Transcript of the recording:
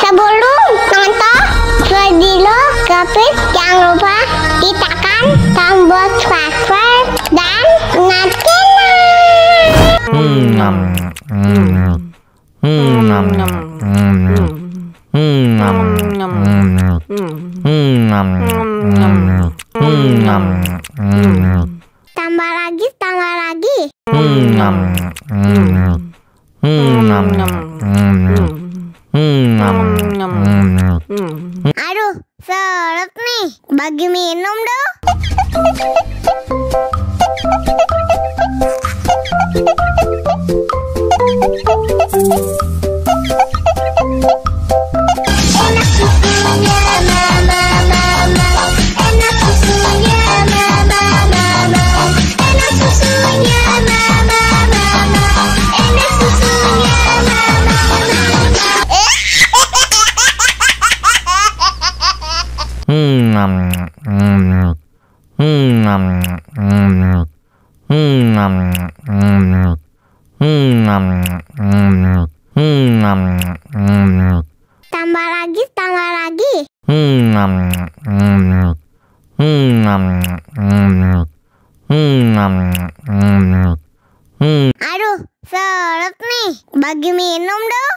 Sebelum nonton video Gapit, jangan lupa tekan tombol subscribe dan nyalakan. Tambah lagi. Aduh, seret nih. Bagi minum dong. Enak susunya mama. Enak susunya mama. Enak susunya mama. Enak susunya mama. Tambah lagi. Aduh, seret nih. Bagi minum dong.